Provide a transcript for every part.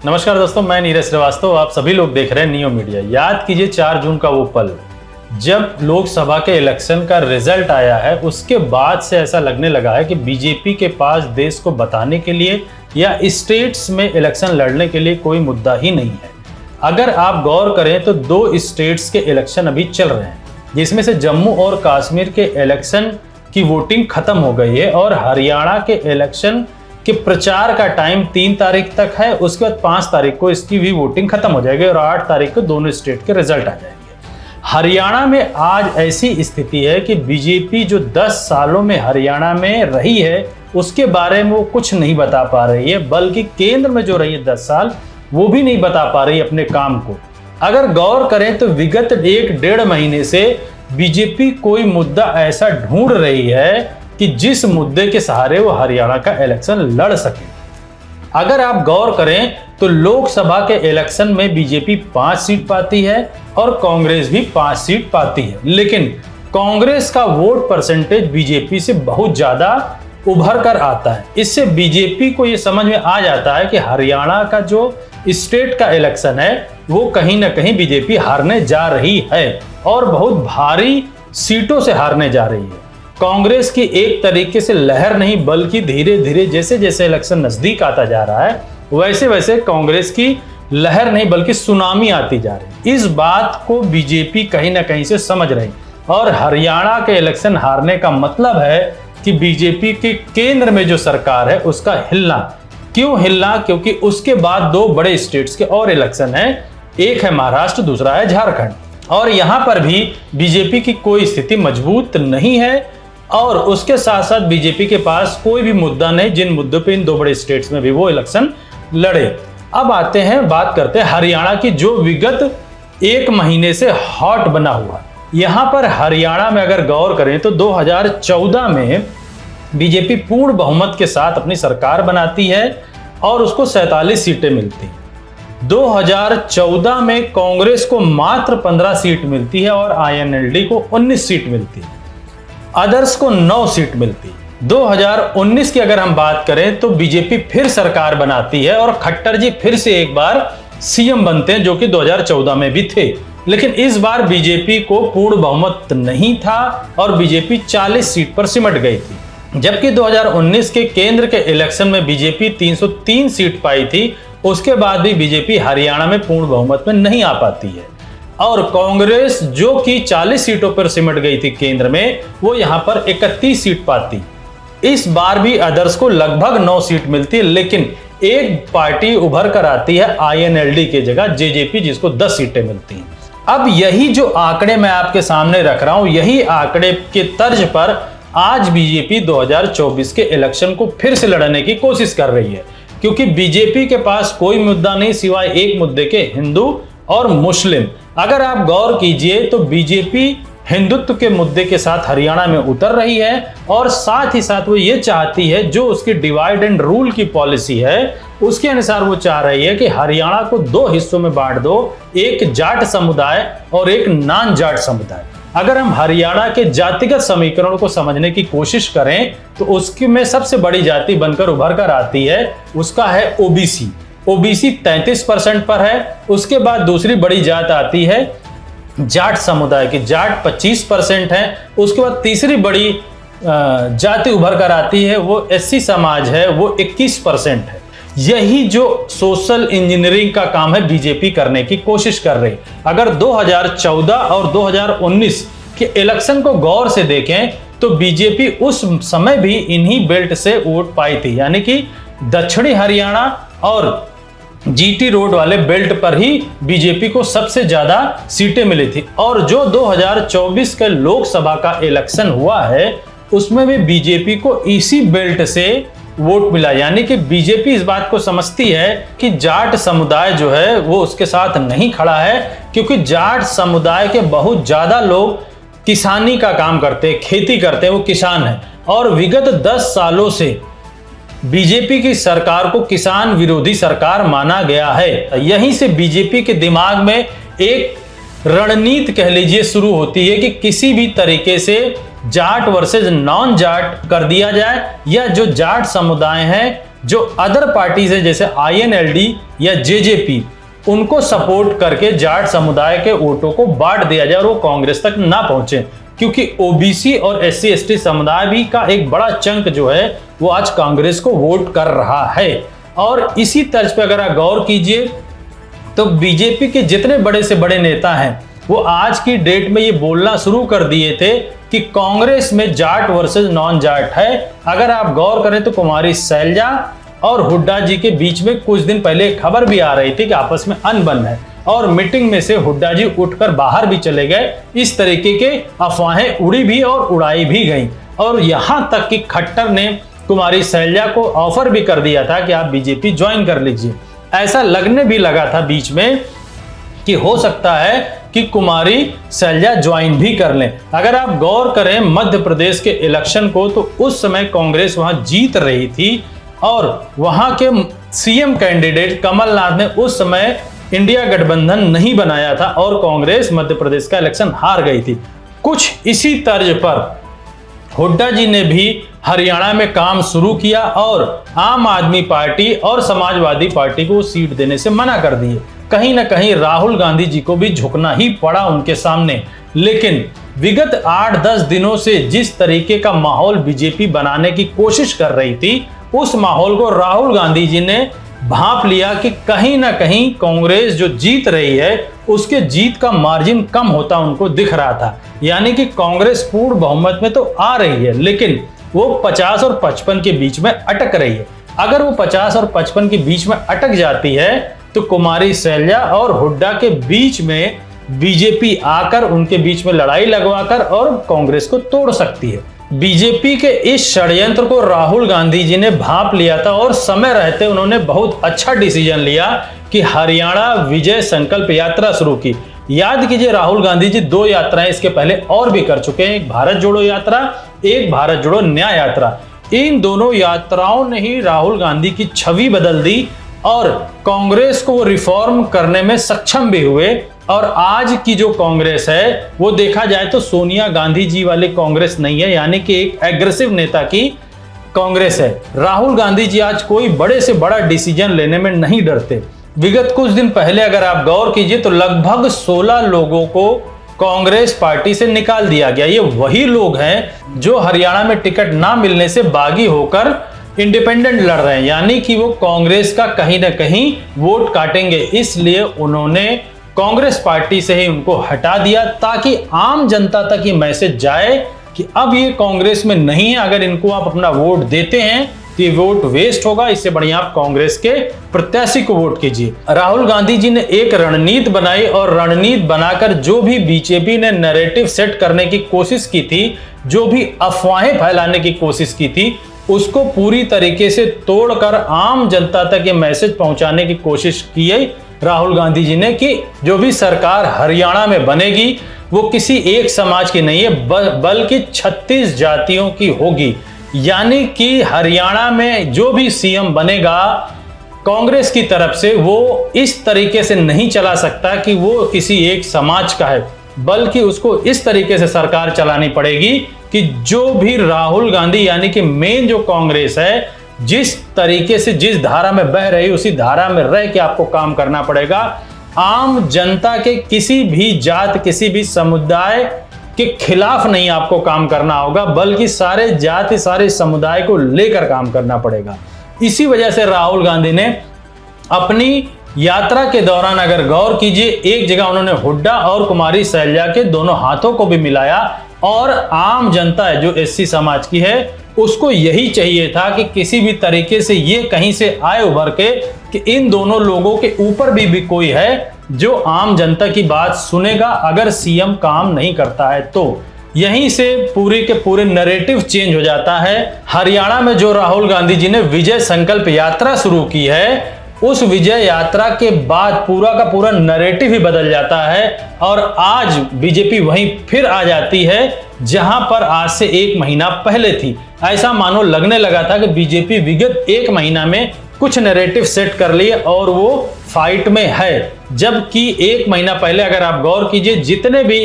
नमस्कार दोस्तों, मैं नीरज श्रीवास्तव। आप सभी लोग देख रहे हैं नियो मीडिया। याद कीजिए 4 जून का वो पल जब लोकसभा के इलेक्शन का रिजल्ट आया है। उसके बाद से ऐसा लगने लगा है कि बीजेपी के पास देश को बताने के लिए या स्टेट्स में इलेक्शन लड़ने के लिए कोई मुद्दा ही नहीं है। अगर आप गौर करें तो 2 स्टेट्स के इलेक्शन अभी चल रहे हैं, जिसमें से जम्मू और कश्मीर के इलेक्शन की वोटिंग खत्म हो गई है और हरियाणा के इलेक्शन के प्रचार का टाइम 3 तारीख तक है। उसके बाद 5 तारीख को इसकी भी वोटिंग खत्म हो जाएगी और 8 तारीख को दोनों स्टेट के रिजल्ट आ जाएंगे। हरियाणा में आज ऐसी स्थिति है कि बीजेपी जो 10 सालों में हरियाणा में रही है उसके बारे में वो कुछ नहीं बता पा रही है, बल्कि केंद्र में जो रही है 10 साल वो भी नहीं बता पा रही अपने काम को। अगर गौर करें तो विगत 1-1.5 महीने से बीजेपी कोई मुद्दा ऐसा ढूंढ रही है कि जिस मुद्दे के सहारे वो हरियाणा का इलेक्शन लड़ सके। अगर आप गौर करें तो लोकसभा के इलेक्शन में बीजेपी 5 सीट पाती है और कांग्रेस भी 5 सीट पाती है, लेकिन कांग्रेस का वोट परसेंटेज बीजेपी से बहुत ज्यादा उभर कर आता है। इससे बीजेपी को ये समझ में आ जाता है कि हरियाणा का जो स्टेट का इलेक्शन है वो कहीं ना कहीं बीजेपी हारने जा रही है और बहुत भारी सीटों से हारने जा रही है। कांग्रेस की एक तरीके से लहर नहीं, बल्कि धीरे धीरे जैसे जैसे इलेक्शन नजदीक आता जा रहा है वैसे वैसे कांग्रेस की लहर नहीं बल्कि सुनामी आती जा रही है। इस बात को बीजेपी कहीं ना कहीं से समझ रही और हरियाणा के इलेक्शन हारने का मतलब है कि बीजेपी के केंद्र में जो सरकार है उसका हिलना। क्यों हिलना? क्योंकि उसके बाद 2 बड़े स्टेट्स के और इलेक्शन है, एक है महाराष्ट्र, दूसरा है झारखंड, और यहां पर भी बीजेपी की कोई स्थिति मजबूत नहीं है और उसके साथ साथ बीजेपी के पास कोई भी मुद्दा नहीं जिन मुद्दों पे इन 2 बड़े स्टेट्स में भी वो इलेक्शन लड़े। अब आते हैं, बात करते हैं हरियाणा की, जो विगत 1 महीने से हॉट बना हुआ। यहां पर हरियाणा में अगर गौर करें तो 2014 में बीजेपी पूर्ण बहुमत के साथ अपनी सरकार बनाती है और उसको 47 सीटें मिलती हैं। 2014 में कांग्रेस को मात्र 15 सीट मिलती है और आईएनएलडी को 19 सीट मिलती है, अदर्स को 9 सीट मिलती। 2019 की अगर हम बात करें तो बीजेपी फिर सरकार बनाती है और खट्टर जी फिर से एक बार सीएम बनते हैं, जो कि 2014 में भी थे। लेकिन इस बार बीजेपी को पूर्ण बहुमत नहीं था और बीजेपी 40 सीट पर सिमट गई थी, जबकि 2019 के केंद्र के इलेक्शन में बीजेपी 303 सीट पाई थी। उसके बाद भी बीजेपी हरियाणा में पूर्ण बहुमत में नहीं आ पाती है और कांग्रेस जो कि 40 सीटों पर सिमट गई थी केंद्र में, वो यहां पर 31 सीट पाती। इस बार भी अदर्स को लगभग 9 सीट मिलती है, लेकिन एक पार्टी उभर कर आती है आईएनएलडी की जगह, जेजेपी, जिसको 10 सीटें मिलती हैं। अब यही जो आंकड़े मैं आपके सामने रख रहा हूं, यही आंकड़े के तर्ज पर आज बीजेपी 2024 के इलेक्शन को फिर से लड़ने की कोशिश कर रही है, क्योंकि बीजेपी के पास कोई मुद्दा नहीं सिवाय एक मुद्दे के, हिंदू और मुस्लिम। अगर आप गौर कीजिए तो बीजेपी हिंदुत्व के मुद्दे के साथ हरियाणा में उतर रही है और साथ ही साथ वो ये चाहती है, जो उसकी डिवाइड एंड रूल की पॉलिसी है उसके अनुसार वो चाह रही है कि हरियाणा को 2 हिस्सों में बांट दो, एक जाट समुदाय और एक नॉन जाट समुदाय। अगर हम हरियाणा के जातिगत समीकरण को समझने की कोशिश करें तो उसकी में सबसे बड़ी जाति बनकर उभर कर आती है, उसका है ओबीसी। ओबीसी 33% पर है। उसके बाद दूसरी बड़ी जात आती है जाट समुदाय की, जाट 25% है। उसके बाद तीसरी बड़ी जाति उभर कर आती है, वो एससी समाज है, वो 21% है। यही जो सोशल इंजीनियरिंग का काम है बीजेपी करने की कोशिश कर रही। अगर 2014 और 2019 के इलेक्शन को गौर से देखें तो बीजेपी उस समय भी इन्हीं बेल्ट से वोट पाई थी, यानी कि दक्षिणी हरियाणा और जीटी रोड वाले बेल्ट पर ही बीजेपी को सबसे ज्यादा सीटें मिली थी। और जो 2024 के लोकसभा का इलेक्शन हुआ है उसमें भी बीजेपी को इसी बेल्ट से वोट मिला, यानी कि बीजेपी इस बात को समझती है कि जाट समुदाय जो है वो उसके साथ नहीं खड़ा है, क्योंकि जाट समुदाय के बहुत ज्यादा लोग किसानी का काम करते हैं, खेती करते हैं, वो किसान हैं और विगत 10 सालों से बीजेपी की सरकार को किसान विरोधी सरकार माना गया है। यहीं से बीजेपी के दिमाग में एक रणनीति कह लीजिए शुरू होती है कि किसी भी तरीके से जाट वर्सेस नॉन जाट कर दिया जाए, या जो जाट समुदाय हैं जो अदर पार्टीज है जैसे INLD या JJP, उनको सपोर्ट करके जाट समुदाय के वोटों को बांट दिया जाए और वो कांग्रेस तक ना पहुंचे, क्योंकि OBC और SC/ST समुदाय भी का एक बड़ा चंक जो है वो आज कांग्रेस को वोट कर रहा है। और इसी तर्ज पे अगर आप गौर कीजिए तो बीजेपी के जितने बड़े से बड़े नेता हैं वो आज की डेट में ये बोलना शुरू कर दिए थे कि कांग्रेस में जाट वर्सेस नॉन जाट है। अगर आप गौर करें तो कुमारी शैलजा और हुड्डा जी के बीच में कुछ दिन पहले खबर भी आ रही थी कि आपस में अनबन है, और मीटिंग में से हुड्डा जी उठकर बाहर भी चले गए। इस तरीके के अफवाहें उड़ी भी और उड़ाई भी गई, और यहां तक कि खट्टर ने कुमारी शैलजा को ऑफर भी कर दिया था कि आप बीजेपी ज्वाइन कर लीजिए। ऐसा लगने भी लगा था बीच में कि हो सकता है कि कुमारी शैलजा ज्वाइन भी कर लें। अगर आप गौर करें मध्य प्रदेश के इलेक्शन को, तो उस समय कांग्रेस वहां जीत रही थी और वहां के CM कैंडिडेट कमलनाथ ने उस समय इंडिया गठबंधन नहीं बनाया था और कांग्रेस मध्य प्रदेश का इलेक्शन हार गई थी। कुछ इसी तर्ज पर हुड्डा जी ने भी हरियाणा में काम शुरू किया और आम आदमी पार्टी और समाजवादी पार्टी को सीट देने से मना कर दिए। कहीं ना कहीं राहुल गांधी जी को भी झुकना ही पड़ा उनके सामने। लेकिन विगत 8-10 दिनों से जिस तरीके का माहौल बीजेपी बनाने की कोशिश कर रही थी, उस माहौल को राहुल गांधी जी ने भांप लिया कि कहीं ना कहीं कांग्रेस जो जीत रही है उसके जीत का मार्जिन कम होता उनको दिख रहा था। यानी कि कांग्रेस पूर्ण बहुमत में तो आ रही है, लेकिन वो 50 और 55 के बीच में अटक रही है। अगर वो 50 और 55 के बीच में अटक जाती है तो कुमारी शैलजा और हुड्डा के बीच में बीजेपी आकर उनके बीच में लड़ाई लगवाकर और कांग्रेस को तोड़ सकती है। बीजेपी के इस षड्यंत्र को राहुल गांधी जी ने भांप लिया था और समय रहते उन्होंने बहुत अच्छा डिसीजन लिया कि हरियाणा विजय संकल्प यात्रा शुरू की। याद कीजिए राहुल गांधी जी 2 यात्राएं इसके पहले और भी कर चुके हैं, एक भारत जोड़ो यात्रा, एक भारत जोड़ो न्याय यात्रा। इन दोनों यात्राओं ने ही राहुल गांधी की छवि बदल दी और कांग्रेस को वो रिफॉर्म करने में सक्षम भी हुए। और आज की जो कांग्रेस है वो देखा जाए तो सोनिया गांधी जी वाली कांग्रेस नहीं है, यानी कि एक एग्रेसिव नेता की कांग्रेस है। राहुल गांधी जी आज कोई बड़े से बड़ा डिसीजन लेने में नहीं डरते। विगत कुछ दिन पहले अगर आप गौर कीजिए तो लगभग 16 लोगों को कांग्रेस पार्टी से निकाल दिया गया। ये वही लोग हैं जो हरियाणा में टिकट ना मिलने से बागी होकर इंडिपेंडेंट लड़ रहे हैं, यानी कि वो कांग्रेस का कहीं ना कहीं वोट काटेंगे। इसलिए उन्होंने कांग्रेस पार्टी से ही उनको हटा दिया ताकि आम जनता तक ये मैसेज जाए कि अब ये कांग्रेस में नहीं है। अगर इनको आप अपना वोट देते हैं तो ये वोट वेस्ट होगा, इससे बढ़िया आप कांग्रेस के प्रत्याशी को वोट कीजिए। राहुल गांधी जी ने एक रणनीति बनाई और रणनीति बनाकर जो भी बीजेपी ने नैरेटिव सेट करने की कोशिश की थी, जो भी अफवाहें फैलाने की कोशिश की थी, उसको पूरी तरीके से तोड़कर आम जनता तक ये मैसेज पहुंचाने की कोशिश की है राहुल गांधी जी ने कि जो भी सरकार हरियाणा में बनेगी वो किसी एक समाज की नहीं है बल्कि 36 जातियों की होगी। यानी कि हरियाणा में जो भी CM बनेगा कांग्रेस की तरफ से वो इस तरीके से नहीं चला सकता कि वो किसी एक समाज का है, बल्कि उसको इस तरीके से सरकार चलानी पड़ेगी कि जो भी राहुल गांधी यानी कि मेन जो कांग्रेस है जिस तरीके से जिस धारा में बह रही उसी धारा में रह के आपको काम करना पड़ेगा। आम जनता के किसी भी जात किसी भी समुदाय के खिलाफ नहीं आपको काम करना होगा, बल्कि सारे जाति सारे समुदाय को लेकर काम करना पड़ेगा। इसी वजह से राहुल गांधी ने अपनी यात्रा के दौरान अगर गौर कीजिए एक जगह उन्होंने हुड्डा और कुमारी शैलजा के दोनों हाथों को भी मिलाया और आम जनता है जो SC समाज की है उसको यही चाहिए था कि किसी भी तरीके से ये कहीं से आए उभर के कि इन दोनों लोगों के ऊपर भी कोई है जो आम जनता की बात सुनेगा अगर CM काम नहीं करता है। तो यहीं से पूरे के पूरे नैरेटिव चेंज हो जाता है। हरियाणा में जो राहुल गांधी जी ने विजय संकल्प यात्रा शुरू की है उस विजय यात्रा के बाद पूरा का पूरा नैरेटिव ही बदल जाता है और आज बीजेपी वहीं फिर आ जाती है जहां पर आज से 1 महीना पहले थी। ऐसा मानो लगने लगा था कि बीजेपी विगत 1 महीना में कुछ नैरेटिव सेट कर लिए और वो फाइट में है, जबकि 1 महीना पहले अगर आप गौर कीजिए जितने भी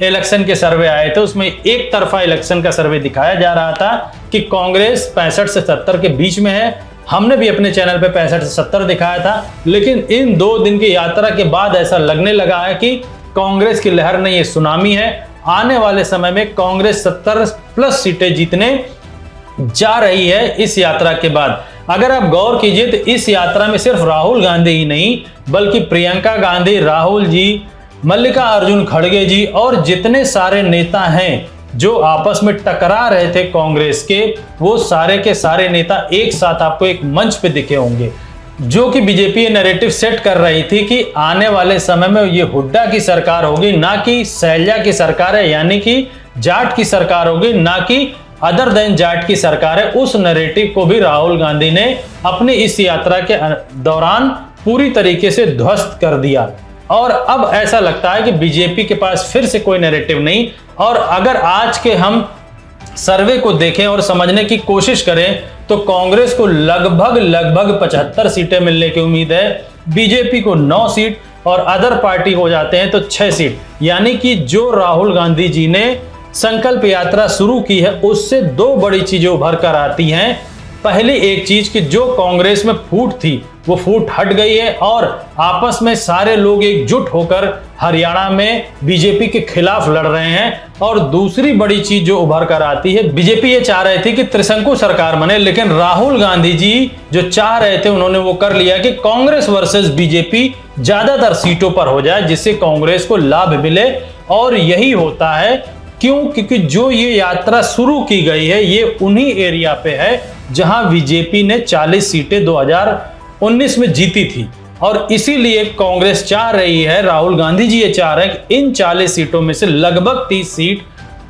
इलेक्शन के सर्वे आए थे उसमें एक तरफा इलेक्शन का सर्वे दिखाया जा रहा था कि कांग्रेस 65 से 70 के बीच में है, हमने भी अपने चैनल पे 65 से 70 दिखाया था, लेकिन इन 2 दिन की यात्रा के बाद ऐसा लगने लगा है कि कांग्रेस की लहर नहीं, ये सुनामी है। आने वाले समय में कांग्रेस 70+ सीटें जीतने जा रही है इस यात्रा के बाद। अगर आप गौर कीजिए तो इस यात्रा में सिर्फ राहुल गांधी ही नहीं, बल्कि प्रियंका गांधी, राहुल जी, मल्लिकार्जुन खड़गे जी और जितने सारे नेता हैं जो आपस में टकरा रहे थे कांग्रेस के, वो सारे के सारे नेता एक साथ आपको एक मंच पे दिखे होंगे, जो कि बीजेपी ये नैरेटिव सेट कर रही थी कि आने वाले समय में ये हुड्डा की सरकार होगी, ना कि शैलजा की सरकार है, यानी कि जाट की सरकार होगी, ना कि अदर देन जाट की सरकार है। उस नैरेटिव को भी राहुल गांधी ने अपनी इस यात्रा के दौरान पूरी तरीके से ध्वस्त कर दिया और अब ऐसा लगता है कि बीजेपी के पास फिर से कोई नैरेटिव नहीं। और अगर आज के हम सर्वे को देखें और समझने की कोशिश करें तो कांग्रेस को लगभग 75 सीटें मिलने की उम्मीद है, बीजेपी को 9 सीट और अदर पार्टी हो जाते हैं तो 6 सीट। यानी कि जो राहुल गांधी जी ने संकल्प यात्रा शुरू की है उससे 2 बड़ी चीजें उभर कर आती हैं। पहली एक चीज कि जो कांग्रेस में फूट थी वो फूट हट गई है और आपस में सारे लोग एकजुट होकर हरियाणा में बीजेपी के खिलाफ लड़ रहे हैं। और दूसरी बड़ी चीज जो उभर कर आती है, बीजेपी ये चाह रहे थे कि त्रिशंकु सरकार बने, लेकिन राहुल गांधी जी जो चाह रहे थे उन्होंने वो कर लिया कि कांग्रेस वर्सेस बीजेपी ज्यादातर सीटों पर हो जाए, जिससे कांग्रेस को लाभ मिले। और यही होता है क्योंकि जो ये यात्रा शुरू की गई है ये उन्हीं एरिया पे है जहां बीजेपी ने 40 सीटें 2019 में जीती थी। और इसीलिए कांग्रेस चाह रही है, राहुल गांधी जी ये चाह रहे हैं कि इन 40 सीटों में से लगभग 30 सीट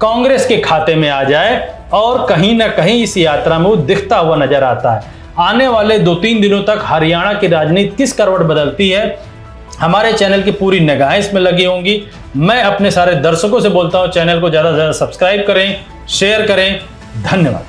कांग्रेस के खाते में आ जाए। और कहीं ना कहीं इस यात्रा में वो दिखता हुआ नजर आता है। आने वाले 2-3 दिनों तक हरियाणा की राजनीति किस करवट बदलती है, हमारे चैनल की पूरी निगाहें इसमें लगी होंगी। मैं अपने सारे दर्शकों से बोलता हूं चैनल को ज्यादा से ज्यादा सब्सक्राइब करें, शेयर करें। धन्यवाद।